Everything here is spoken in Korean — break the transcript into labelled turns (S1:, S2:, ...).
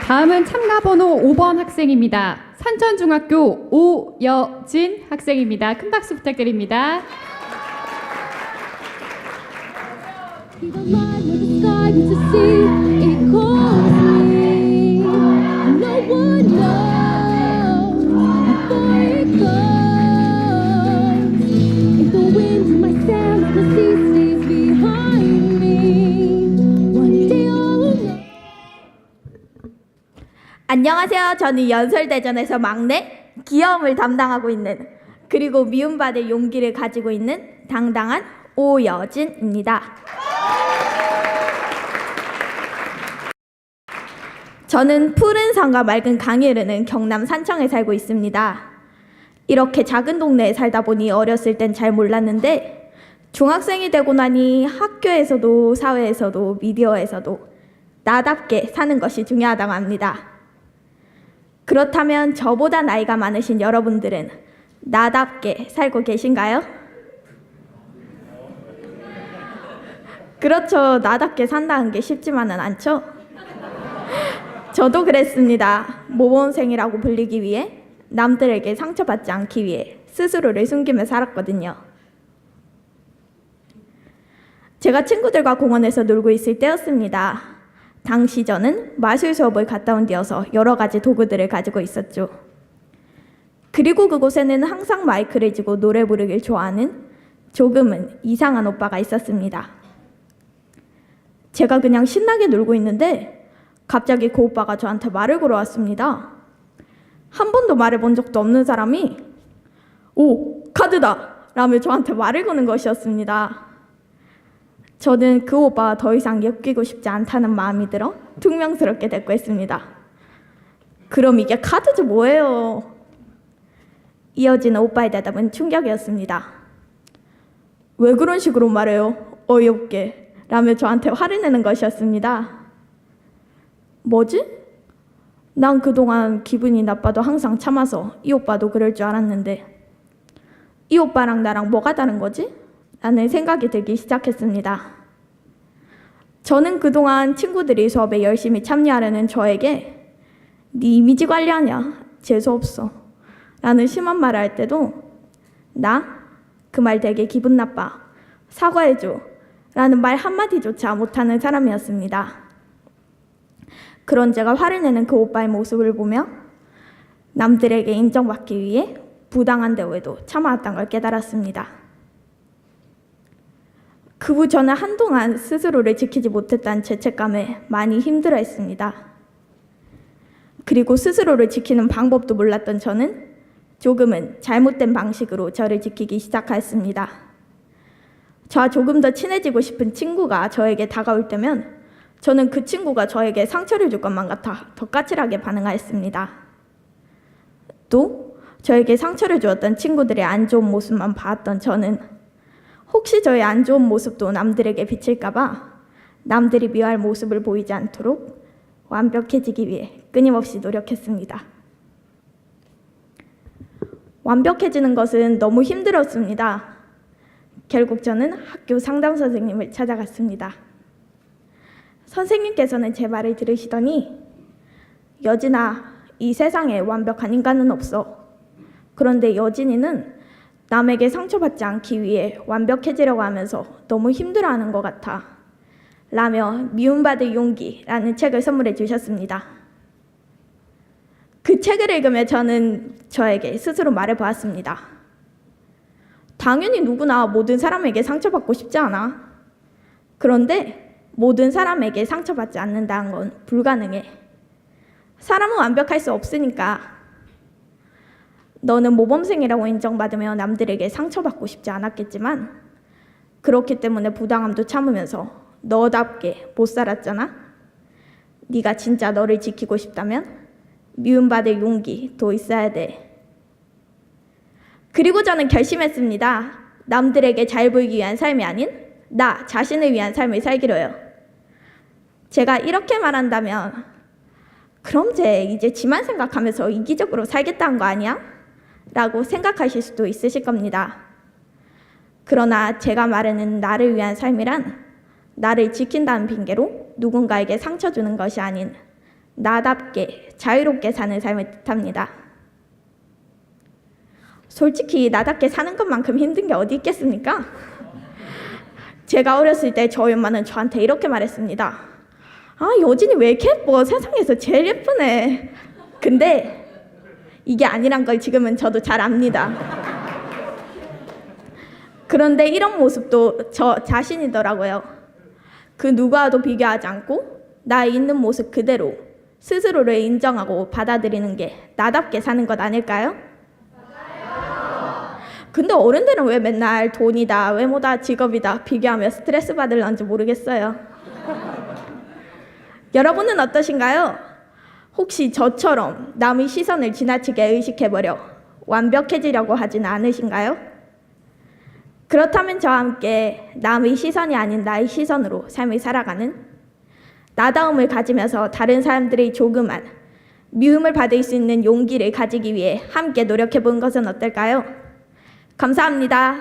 S1: 다음은 참가 번호 5번 학생입니다. 산천중학교 오여진 학생입니다. 큰 박수 부탁드립니다.
S2: 안녕하세요. 저는 연설대전에서 막내 귀여움을 담당하고 있는, 그리고 미움받을 용기를 가지고 있는 당당한 오여진입니다. 저는 푸른 산과 맑은 강이 흐르는 경남 산청에 살고 있습니다. 이렇게 작은 동네에 살다 보니 어렸을 땐 잘 몰랐는데 중학생이 되고 나니 학교에서도 사회에서도 미디어에서도 나답게 사는 것이 중요하다고 합니다. 그렇다면 저보다 나이가 많으신 여러분들은 나답게 살고 계신가요? 그렇죠. 나답게 산다는 게 쉽지만은 않죠? 저도 그랬습니다. 모범생이라고 불리기 위해, 남들에게 상처받지 않기 위해 스스로를 숨기며 살았거든요. 제가 친구들과 공원에서 놀고 있을 때였습니다. 당시 저는 마술 수업을 갔다 온 뒤여서 여러 가지 도구들을 가지고 있었죠. 그리고 그곳에는 항상 마이크를 쥐고 노래 부르길 좋아하는 조금은 이상한 오빠가 있었습니다. 제가 그냥 신나게 놀고 있는데 갑자기 그 오빠가 저한테 말을 걸어왔습니다. 한 번도 말해본 적도 없는 사람이 "오, 카드다!" 라며 저한테 말을 거는 것이었습니다. 저는 그 오빠와 더 이상 엮이고 싶지 않다는 마음이 들어 퉁명스럽게 대꾸했습니다. "그럼 이게 카드지 뭐예요?" 이어지는 오빠의 대답은 충격이었습니다. "왜 그런 식으로 말해요? 어이없게." 라며 저한테 화를 내는 것이었습니다. 뭐지? 난 그동안 기분이 나빠도 항상 참아서 이 오빠도 그럴 줄 알았는데 이 오빠랑 나랑 뭐가 다른 거지? 라는 생각이 들기 시작했습니다. 저는 그동안 친구들이 수업에 열심히 참여하려는 저에게 "네 이미지 관리하냐? 재수없어." 라는 심한 말을 할 때도 "나? 그 말 되게 기분 나빠. 사과해줘." 라는 말 한마디조차 못하는 사람이었습니다. 그런 제가 화를 내는 그 오빠의 모습을 보며 남들에게 인정받기 위해 부당한 대우에도 참아왔던 걸 깨달았습니다. 그 후 저는 한동안 스스로를 지키지 못했다는 죄책감에 많이 힘들어했습니다. 그리고 스스로를 지키는 방법도 몰랐던 저는 조금은 잘못된 방식으로 저를 지키기 시작하였습니다. 저와 조금 더 친해지고 싶은 친구가 저에게 다가올 때면 저는 그 친구가 저에게 상처를 줄 것만 같아 더 까칠하게 반응하였습니다. 또 저에게 상처를 주었던 친구들의 안 좋은 모습만 봤던 저는 혹시 저의 안 좋은 모습도 남들에게 비칠까 봐 남들이 미워할 모습을 보이지 않도록 완벽해지기 위해 끊임없이 노력했습니다. 완벽해지는 것은 너무 힘들었습니다. 결국 저는 학교 상담 선생님을 찾아갔습니다. 선생님께서는 제 말을 들으시더니 "여진아, 이 세상에 완벽한 인간은 없어. 그런데 여진이는 남에게 상처받지 않기 위해 완벽해지려고 하면서 너무 힘들어하는 것 같아." 라며 미움받을 용기라는 책을 선물해 주셨습니다. 그 책을 읽으며 저는 저에게 스스로 말해보았습니다. 당연히 누구나 모든 사람에게 상처받고 싶지 않아. 그런데 모든 사람에게 상처받지 않는다는 건 불가능해. 사람은 완벽할 수 없으니까. 너는 모범생이라고 인정받으며 남들에게 상처받고 싶지 않았겠지만 그렇기 때문에 부당함도 참으면서 너답게 못 살았잖아. 네가 진짜 너를 지키고 싶다면 미움받을 용기도 있어야 돼. 그리고 저는 결심했습니다. 남들에게 잘 보이기 위한 삶이 아닌 나 자신을 위한 삶을 살기로요. 제가 이렇게 말한다면 "그럼 쟤 이제 지만 생각하면서 이기적으로 살겠다는 거 아니야?" 라고 생각하실 수도 있으실 겁니다. 그러나 제가 말하는 나를 위한 삶이란 나를 지킨다는 핑계로 누군가에게 상처 주는 것이 아닌 나답게 자유롭게 사는 삶을 뜻합니다. 솔직히 나답게 사는 것만큼 힘든 게 어디 있겠습니까? 제가 어렸을 때 저희 엄마는 저한테 이렇게 말했습니다. 아, 여진이 왜 이렇게 예뻐? 세상에서 제일 예쁘네. 근데 이게 아니란 걸 지금은 저도 잘 압니다. 그런데 이런 모습도 저 자신이더라고요. 그 누구와도 비교하지 않고 나 있는 모습 그대로 스스로를 인정하고 받아들이는 게 나답게 사는 것 아닐까요? 근데 어른들은 왜 맨날 돈이다, 외모다, 직업이다 비교하며 스트레스 받을런지 모르겠어요. 여러분은 어떠신가요? 혹시 저처럼 남의 시선을 지나치게 의식해버려 완벽해지려고 하진 않으신가요? 그렇다면 저와 함께 남의 시선이 아닌 나의 시선으로 삶을 살아가는 나다움을 가지면서 다른 사람들의 조그만 미움을 받을 수 있는 용기를 가지기 위해 함께 노력해 본 것은 어떨까요? 감사합니다.